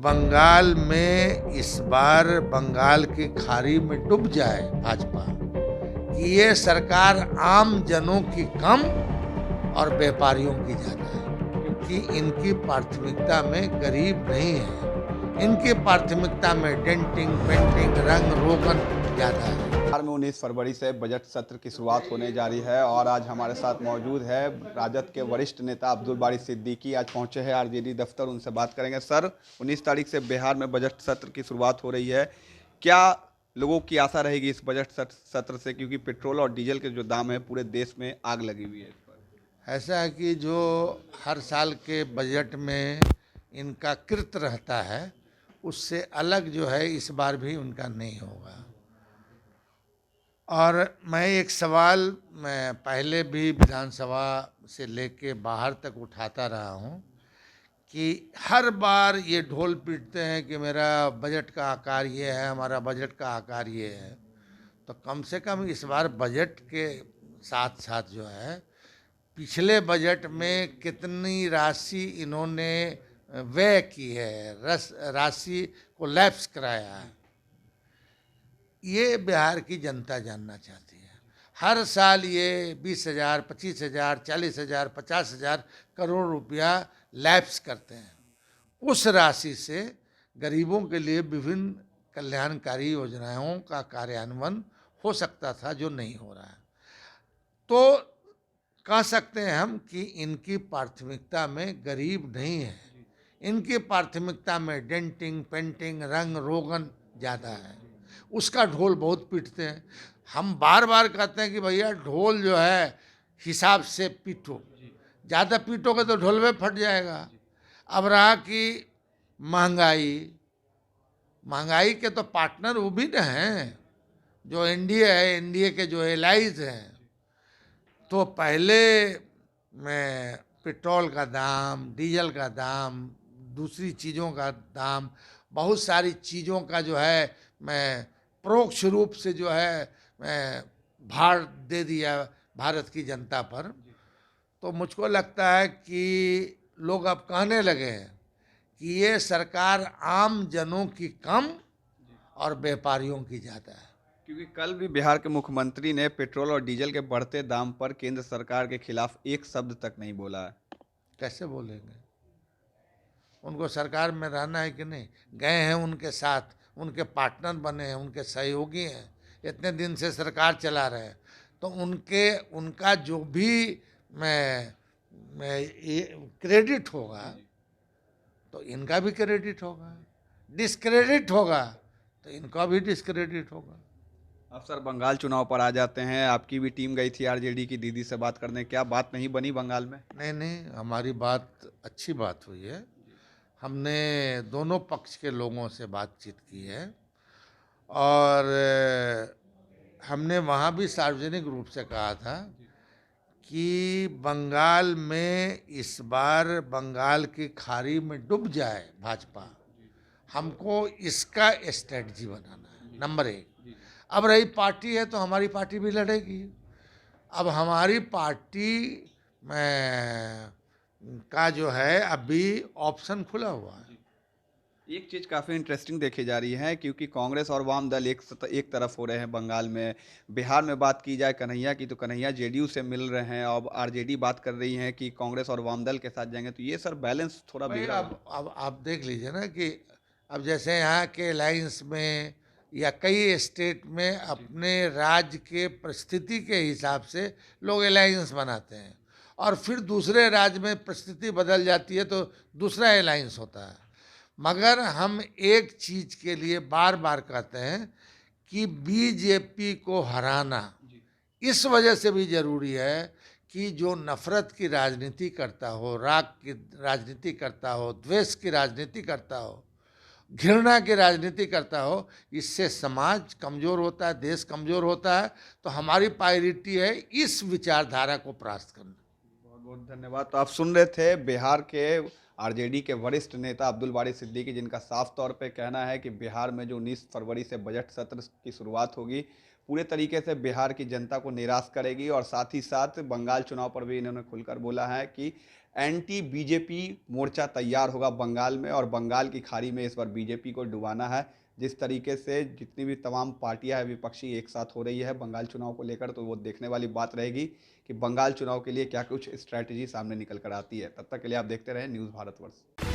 बंगाल में इस बार बंगाल की खाड़ी में डूब जाए भाजपा कि ये सरकार आम जनों की कम और व्यापारियों की ज्यादा है, क्योंकि इनकी प्राथमिकता में गरीब नहीं है, इनकी प्राथमिकता में डेंटिंग पेंटिंग रंग रोगन ज्यादा है। बिहार में 19 फरवरी से बजट सत्र की शुरुआत होने जा रही है और आज हमारे साथ मौजूद है राजद के वरिष्ठ नेता अब्दुल बारी सिद्दीकी। आज पहुंचे हैं आरजेडी दफ्तर, उनसे बात करेंगे। सर, 19 तारीख से बिहार में बजट सत्र की शुरुआत हो रही है, क्या लोगों की आशा रहेगी इस बजट सत्र से, क्योंकि पेट्रोल और डीजल के जो दाम है पूरे देश में आग लगी हुई है इस पर। ऐसा है कि जो हर साल के बजट में इनका कृत रहता है, उससे अलग जो है इस बार भी उनका नहीं होगा। और मैं एक सवाल मैं पहले भी विधानसभा से लेके बाहर तक उठाता रहा हूँ कि हर बार ये ढोल पीटते हैं कि मेरा बजट का आकार ये है, हमारा बजट का आकार ये है। तो कम से कम इस बार बजट के साथ साथ जो है पिछले बजट में कितनी राशि इन्होंने व्यय की है, राशि को लैप्स कराया है, ये बिहार की जनता जानना चाहती है। हर साल ये 20,000, 25,000, 40,000, 50,000 करोड़ रुपया लैप्स करते हैं। उस राशि से गरीबों के लिए विभिन्न कल्याणकारी योजनाओं का कार्यान्वयन हो सकता था, जो नहीं हो रहा है। तो कह सकते हैं हम कि इनकी प्राथमिकता में गरीब नहीं है, इनकी प्राथमिकता में डेंटिंग पेंटिंग रंग रोगन ज़्यादा है। उसका ढोल बहुत पीटते हैं। हम बार बार कहते हैं कि भैया ढोल जो है हिसाब से पीटो, ज़्यादा पीटोगे तो ढोल में फट जाएगा। अब रहा कि महंगाई के तो पार्टनर वो भी न हैं, जो एनडीए है, एनडीए के जो एलाइज हैं। तो पहले में पेट्रोल का दाम, डीजल का दाम, दूसरी चीज़ों का दाम, बहुत सारी चीज़ों का जो है मैं परोक्ष रूप से जो है मैं भार दे दिया भारत की जनता पर। तो मुझको लगता है कि लोग अब कहने लगे हैं कि ये सरकार आम जनों की कम और व्यापारियों की ज़्यादा है। क्योंकि कल भी बिहार के मुख्यमंत्री ने पेट्रोल और डीजल के बढ़ते दाम पर केंद्र सरकार के खिलाफ एक शब्द तक नहीं बोला है। कैसे बोलेंगे? उनको सरकार में रहना है कि नहीं? गए हैं उनके साथ, उनके पार्टनर बने हैं, उनके सहयोगी हैं, इतने दिन से सरकार चला रहे हैं। तो उनका जो भी मैं क्रेडिट होगा तो इनका भी क्रेडिट होगा, डिस्क्रेडिट होगा तो इनका भी डिस्क्रेडिट होगा। अब सर, बंगाल चुनाव पर आ जाते हैं। आपकी भी टीम गई थी आरजेडी की दीदी से बात करने, क्या बात नहीं बनी बंगाल में? नहीं, हमारी बात अच्छी बात हुई है। हमने दोनों पक्ष के लोगों से बातचीत की है और हमने वहाँ भी सार्वजनिक रूप से कहा था कि बंगाल में इस बार बंगाल की खाड़ी में डूब जाए भाजपा, हमको इसका स्ट्रेटजी बनाना है, नंबर एक। अब रही पार्टी है तो हमारी पार्टी भी लड़ेगी। अब हमारी पार्टी में का जो है अभी ऑप्शन खुला हुआ है। एक चीज़ काफ़ी इंटरेस्टिंग देखी जा रही है, क्योंकि कांग्रेस और वाम दल एक तरफ हो रहे हैं बंगाल में। बिहार में बात की जाए कन्हैया की, तो कन्हैया जेडीयू से मिल रहे हैं। अब आरजेडी बात कर रही है कि कांग्रेस और वाम दल के साथ जाएंगे। तो ये सर बैलेंस थोड़ा भाई बिगड़ा। अब आप देख लीजिए ना कि अब जैसे यहाँ के अलायंस में या कई स्टेट में अपने राज्य के परिस्थिति के हिसाब से लोग अलायंस बनाते हैं और फिर दूसरे राज्य में परिस्थिति बदल जाती है तो दूसरा अलायंस होता है। मगर हम एक चीज के लिए बार बार कहते हैं कि बीजेपी को हराना इस वजह से भी जरूरी है कि जो नफरत की राजनीति करता हो, राग की राजनीति करता हो, द्वेष की राजनीति करता हो, घृणा की राजनीति करता हो, इससे समाज कमजोर होता है, देश कमजोर होता है। तो हमारी प्रायोरिटी है इस विचारधारा को परास्त करना। बहुत बहुत धन्यवाद। तो आप सुन रहे थे बिहार के आरजेडी के वरिष्ठ नेता अब्दुल बारी सिद्दीकी, जिनका साफ तौर पे कहना है कि बिहार में जो 19 फरवरी से बजट सत्र की शुरुआत होगी, पूरे तरीके से बिहार की जनता को निराश करेगी। और साथ ही साथ बंगाल चुनाव पर भी इन्होंने खुलकर बोला है कि एंटी बीजेपी मोर्चा तैयार होगा बंगाल में, और बंगाल की खाड़ी में इस बार बीजेपी को डुबाना है। जिस तरीके से जितनी भी तमाम पार्टियां हैं विपक्षी एक साथ हो रही है बंगाल चुनाव को लेकर, तो वो देखने वाली बात रहेगी कि बंगाल चुनाव के लिए क्या कुछ स्ट्रैटेजी सामने निकल कर आती है। तब तक के लिए आप देखते रहें न्यूज़ भारतवर्ष।